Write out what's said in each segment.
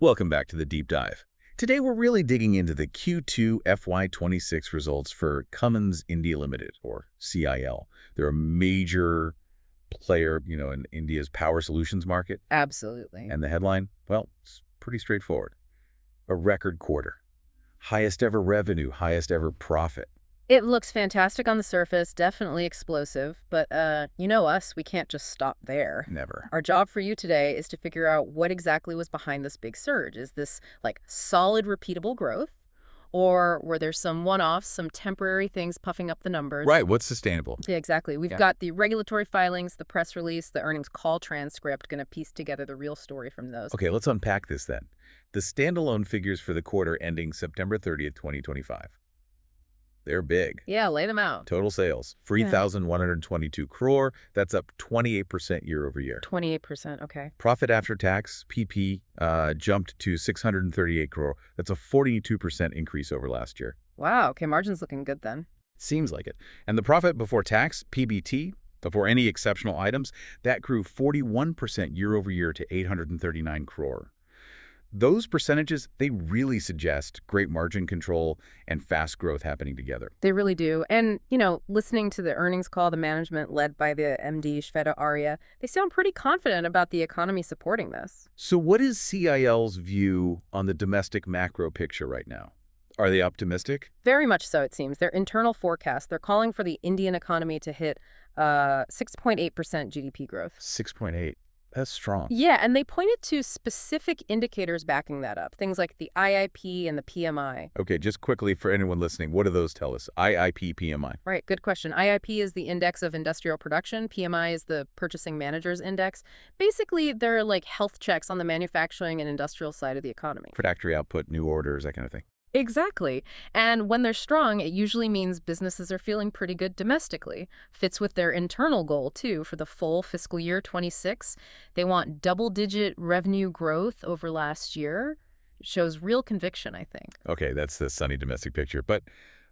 Welcome back to the Deep Dive. Today we're really digging into the Q2 FY26 results for Cummins India Limited, or CIL. They're a major player, in India's power solutions market. Absolutely. And the headline, well, it's pretty straightforward. A record quarter. Highest ever revenue, highest ever profit. It looks fantastic on the surface, definitely explosive, but you know us, we can't just stop there. Never. Our job for you today is to figure out what exactly was behind this big surge. Is this like solid, repeatable growth? Or were there some one-offs, some temporary things puffing up the numbers? Right, what's sustainable? Yeah, exactly. We've got the regulatory filings, the press release, the earnings call transcript, going to piece together the real story from those. Okay, let's unpack this then. The standalone figures for the quarter ending September 30th, 2025. They're big. Yeah, lay them out. Total sales, 3,122 crore. That's up 28% year over year. 28%, okay. Profit after tax, PP, jumped to 638 crore. That's a 42% increase over last year. Wow, okay, margin's looking good then. Seems like it. And the profit before tax, PBT, before any exceptional items, that grew 41% year over year to 839 crore. Those percentages, they really suggest great margin control and fast growth happening together. They really do. And, listening to the earnings call, the management led by the MD, Shweta Arya, they sound pretty confident about the economy supporting this. So what is CIL's view on the domestic macro picture right now? Are they optimistic? Very much so, it seems. Their internal forecast, they're calling for the Indian economy to hit 6.8% GDP growth. 6.8. That's strong. Yeah, and they pointed to specific indicators backing that up, things like the IIP and the PMI. Okay, just quickly for anyone listening, what do those tell us? IIP, PMI. Right, good question. IIP is the Index of Industrial Production. PMI is the Purchasing Managers Index. Basically, they're like health checks on the manufacturing and industrial side of the economy. Factory output, new orders, that kind of thing. Exactly. And when they're strong, it usually means businesses are feeling pretty good domestically. Fits with their internal goal, too, for the full fiscal year 26. They want double-digit revenue growth over last year. It shows real conviction, I think. Okay, that's the sunny domestic picture. But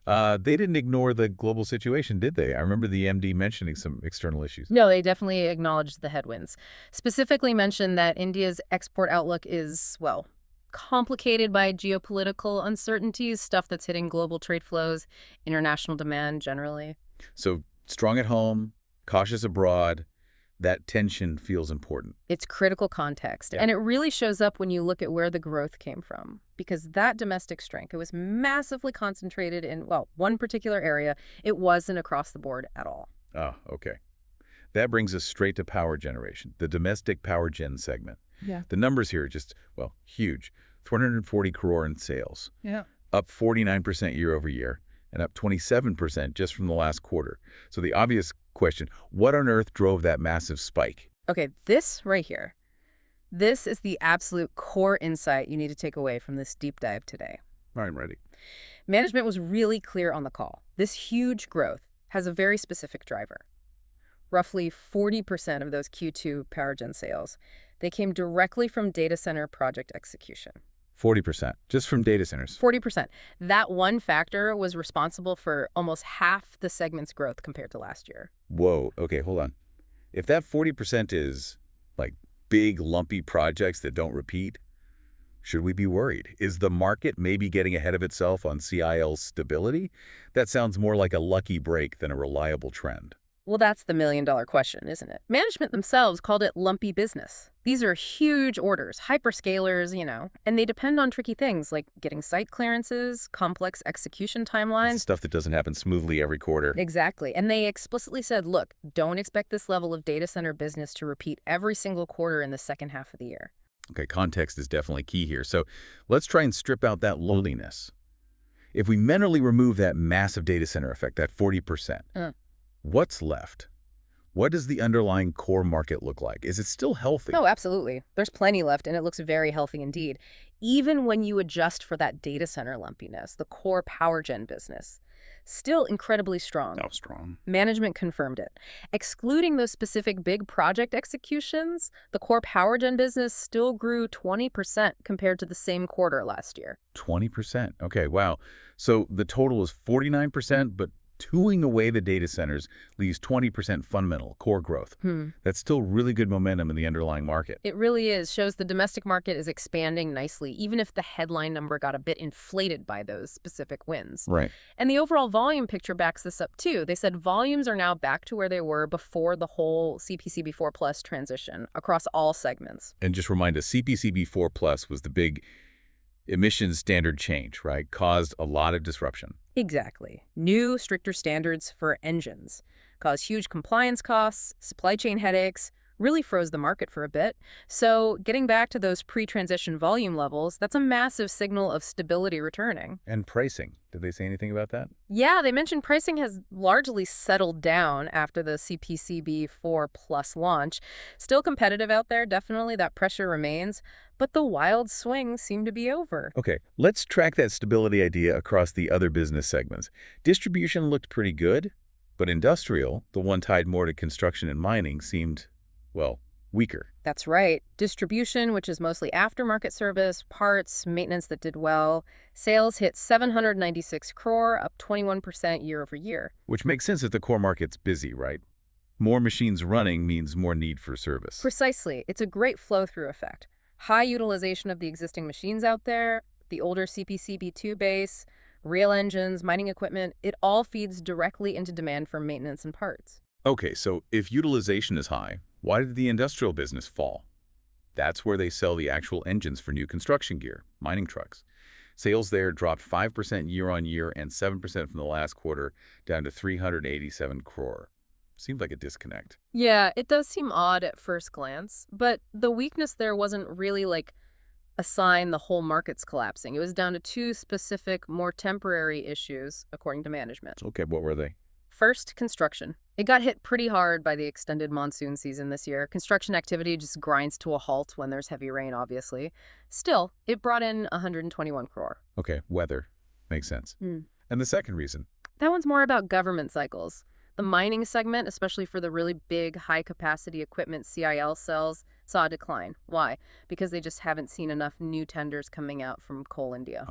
they didn't ignore the global situation, did they? I remember the MD mentioning some external issues. No, they definitely acknowledged the headwinds. Specifically mentioned that India's export outlook is, well, complicated by geopolitical uncertainties, stuff that's hitting global trade flows, international demand generally. So strong at home, cautious abroad, that tension feels important. It's critical context, and it really shows up when you look at where the growth came from. Because that domestic strength, it was massively concentrated in, well, one particular area. It wasn't across the board at all. Oh, okay. That brings us straight to power generation, the domestic power gen segment. Yeah. The numbers here are just, well, huge. 340 crore in sales. Yeah. Up 49% year over year, and up 27% just from the last quarter. So the obvious question, what on earth drove that massive spike? Okay, this right here. This is the absolute core insight you need to take away from this deep dive today. I'm ready. Management was really clear on the call. This huge growth has a very specific driver. Roughly 40% of those Q2 power gen sales, they came directly from data center project execution. 40%, just from data centers. 40%. That one factor was responsible for almost half the segment's growth compared to last year. Whoa, okay, hold on. If that 40% is like big, lumpy projects that don't repeat, should we be worried? Is the market maybe getting ahead of itself on CIL's stability? That sounds more like a lucky break than a reliable trend. Well, that's the million-dollar question, isn't it? Management themselves called it lumpy business. These are huge orders, hyperscalers, and they depend on tricky things like getting site clearances, complex execution timelines. It's stuff that doesn't happen smoothly every quarter. Exactly. And they explicitly said, look, don't expect this level of data center business to repeat every single quarter in the second half of the year. Okay, context is definitely key here. So let's try and strip out that loneliness. If we mentally remove that massive data center effect, that 40%, what's left? What does the underlying core market look like? Is it still healthy? Oh, absolutely. There's plenty left, and it looks very healthy indeed. Even when you adjust for that data center lumpiness, the core power gen business, still incredibly strong. Oh, strong. Management confirmed it. Excluding those specific big project executions, the core power gen business still grew 20% compared to the same quarter last year. 20%. Okay, wow. So the total is 49%, but Tooling away the data centers leaves 20% fundamental core growth. That's still really good momentum in the underlying market. It really is. Shows the domestic market is expanding nicely, even if the headline number got a bit inflated by those specific wins. Right. And the overall volume picture backs this up, too. They said volumes are now back to where they were before the whole CPCB4 Plus transition across all segments. And just remind us, CPCB4 Plus was the big emissions standard change, right? Caused a lot of disruption. Exactly. New, stricter standards for engines caused huge compliance costs, supply chain headaches, really froze the market for a bit. So getting back to those pre-transition volume levels, that's a massive signal of stability returning. And pricing. Did they say anything about that? Yeah, they mentioned pricing has largely settled down after the CPCB4 Plus launch. Still competitive out there, definitely. That pressure remains. But the wild swings seem to be over. Okay, let's track that stability idea across the other business segments. Distribution looked pretty good, but industrial, the one tied more to construction and mining, seemed, well, weaker. That's right. Distribution, which is mostly aftermarket service, parts, maintenance that did well. Sales hit 796 crore, up 21% year over year. Which makes sense if the core market's busy, right? More machines running means more need for service. Precisely. It's a great flow-through effect. High utilization of the existing machines out there, the older CPCB2 base, real engines, mining equipment, it all feeds directly into demand for maintenance and parts. Okay, so if utilization is high, why did the industrial business fall? That's where they sell the actual engines for new construction gear, mining trucks. Sales there dropped 5% year-on-year and 7% from the last quarter, down to 387 crore. Seemed like a disconnect. Yeah, it does seem odd at first glance, but the weakness there wasn't really like a sign the whole market's collapsing. It was down to two specific, more temporary issues, according to management. Okay, what were they? First, construction. It got hit pretty hard by the extended monsoon season this year. Construction activity just grinds to a halt when there's heavy rain, obviously. Still, it brought in 121 crore. Okay, weather. Makes sense. And the second reason? That one's more about government cycles. The mining segment, especially for the really big, high-capacity equipment CIL sells, saw a decline. Why? Because they just haven't seen enough new tenders coming out from Coal India.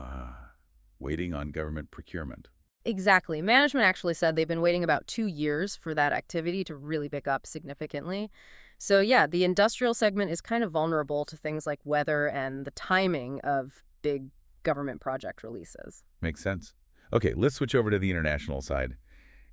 Waiting on government procurement. Exactly. Management actually said they've been waiting about 2 years for that activity to really pick up significantly. So yeah, the industrial segment is kind of vulnerable to things like weather and the timing of big government project releases. Makes sense. Okay, let's switch over to the international side.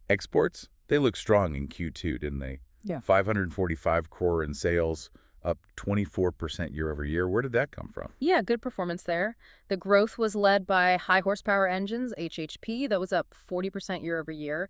Exports, they look strong in Q2, didn't they? Yeah. 545 crore in sales, up 24% year over year. Where did that come from? Yeah, good performance there. The growth was led by high horsepower engines, HHP, that was up 40% year over year.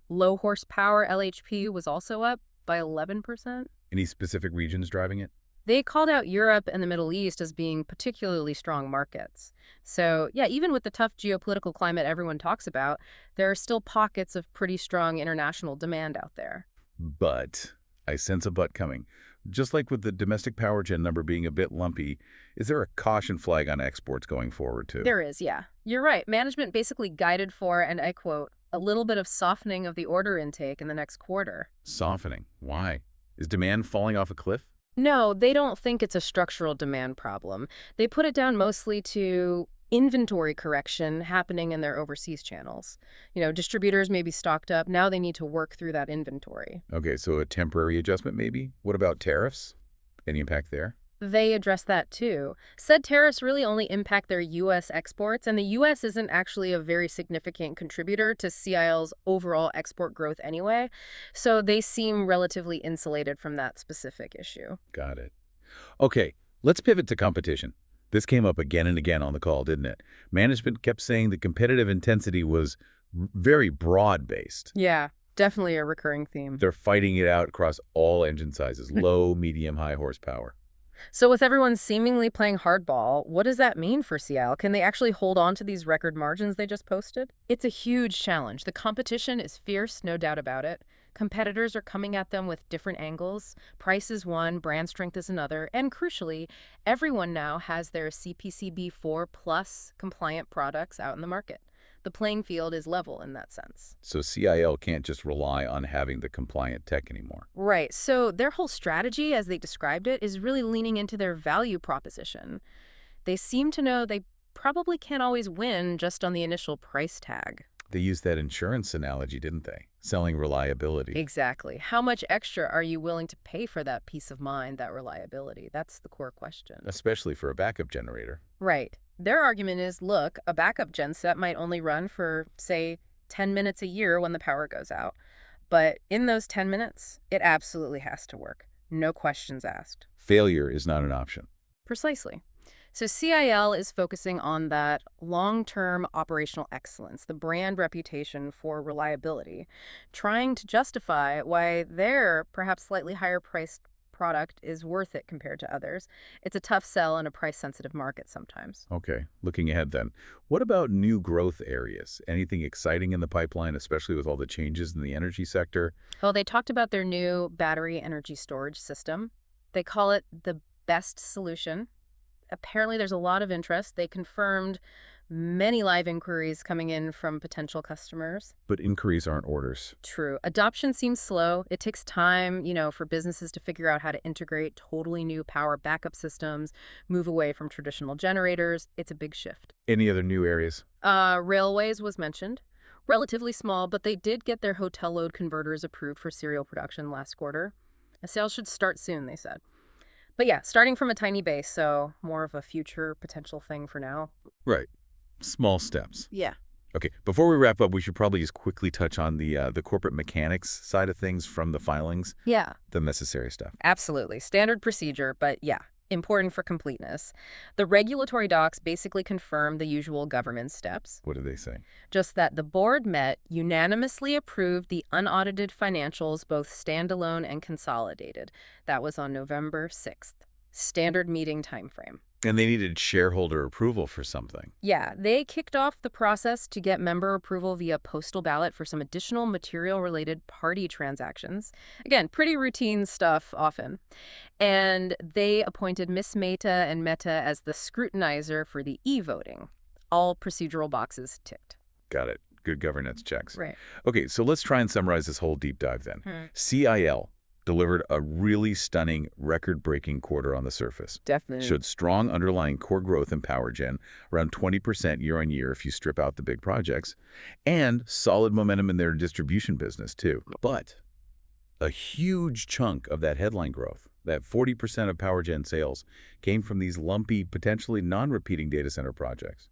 Low horsepower LHP was also up by 11%. Any specific regions driving it? They called out Europe and the Middle East as being particularly strong markets. So, yeah, even with the tough geopolitical climate everyone talks about, there are still pockets of pretty strong international demand out there. But, I sense a but coming. Just like with the domestic power gen number being a bit lumpy, is there a caution flag on exports going forward, too? There is, yeah. You're right. Management basically guided for, and I quote, a little bit of softening of the order intake in the next quarter. Softening. Why? Is demand falling off a cliff? No, they don't think it's a structural demand problem. They put it down mostly to inventory correction happening in their overseas channels. You know, distributors may be stocked up. Now they need to work through that inventory. Okay, so a temporary adjustment maybe? What about tariffs? Any impact there? They address that too. Said tariffs really only impact their U.S. exports, and the U.S. isn't actually a very significant contributor to CIL's overall export growth anyway, so they seem relatively insulated from that specific issue. Got it. Okay, let's pivot to competition. This came up again and again on the call, didn't it? Management kept saying the competitive intensity was very broad-based. Yeah, definitely a recurring theme. They're fighting it out across all engine sizes, low, medium, high horsepower. So with everyone seemingly playing hardball, what does that mean for CIL? Can they actually hold on to these record margins they just posted? It's a huge challenge. The competition is fierce, no doubt about it. Competitors are coming at them with different angles. Price is one, brand strength is another, and crucially, everyone now has their CPCB4 Plus compliant products out in the market. The playing field is level in that sense. So CIL can't just rely on having the compliant tech anymore. Right. So their whole strategy, as they described it, is really leaning into their value proposition. They seem to know they probably can't always win just on the initial price tag. They used that insurance analogy, didn't they? Selling reliability. Exactly. How much extra are you willing to pay for that peace of mind, that reliability? That's the core question. Especially for a backup generator. Right. Their argument is, look, a backup genset might only run for, say, 10 minutes a year when the power goes out. But in those 10 minutes, it absolutely has to work. No questions asked. Failure is not an option. Precisely. So CIL is focusing on that long-term operational excellence, the brand reputation for reliability, trying to justify why their perhaps slightly higher priced product is worth it compared to others. It's a tough sell in a price-sensitive market sometimes. Okay, looking ahead then. What about new growth areas? Anything exciting in the pipeline, especially with all the changes in the energy sector? Well, they talked about their new battery energy storage system. They call it the best solution. Apparently there's a lot of interest. They confirmed many live inquiries coming in from potential customers. But inquiries aren't orders. True. Adoption seems slow. It takes time, for businesses to figure out how to integrate totally new power backup systems, move away from traditional generators. It's a big shift. Any other new areas? Railways was mentioned. Relatively small, but they did get their hotel load converters approved for serial production last quarter. A sale should start soon, they said. But yeah, starting from a tiny base, so more of a future potential thing for now. Right. Small steps. Yeah. Okay, before we wrap up, we should probably just quickly touch on the corporate mechanics side of things from the filings, Yeah, the necessary stuff. absolutely. Standard procedure, but yeah, important for completeness. The regulatory docs basically confirm the usual government steps, What did they say? just that the board met, unanimously approved the unaudited financials, both standalone and consolidated. That was on November 6th. Standard meeting timeframe. And they needed shareholder approval for something. Yeah, they kicked off the process to get member approval via postal ballot for some additional material-related party transactions. Again, pretty routine stuff often. And they appointed Miss Mehta and Mehta as the scrutinizer for the e-voting. All procedural boxes ticked. Got it. Good governance checks. Right. Okay, so let's try and summarize this whole deep dive then. CIL delivered a really stunning, record-breaking quarter on the surface. Definitely. Showed strong underlying core growth in power gen, around 20% year-on-year if you strip out the big projects, and solid momentum in their distribution business, too. But a huge chunk of that headline growth, that 40% of power gen sales, came from these lumpy, potentially non-repeating data center projects.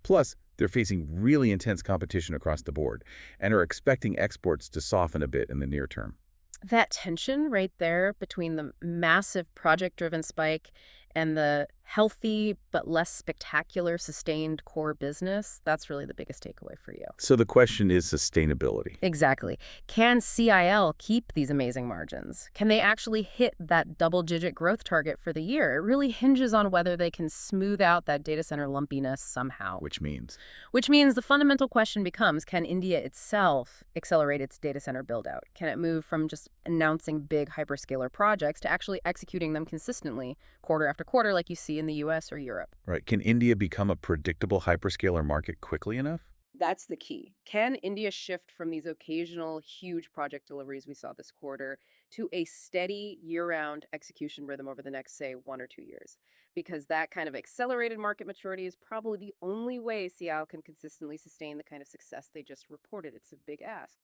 Plus, they're facing really intense competition across the board and are expecting exports to soften a bit in the near term. That tension right there between the massive project-driven spike and the healthy but less spectacular sustained core business, that's really the biggest takeaway for you. So the question is sustainability. Exactly. Can CIL keep these amazing margins? Can they actually hit that double-digit growth target for the year? It really hinges on whether they can smooth out that data center lumpiness somehow. Which means Which means the fundamental question becomes, can India itself accelerate its data center build-out? Can it move from just announcing big hyperscaler projects to actually executing them consistently, quarter after quarter, like you see in the US or Europe? right, can India become a predictable hyperscaler market quickly enough? That's the key. Can India shift from these occasional huge project deliveries we saw this quarter to a steady year-round execution rhythm over the next, say, 1 or 2 years? Because that kind of accelerated market maturity is probably the only way CL can consistently sustain the kind of success they just reported. It's a big ask.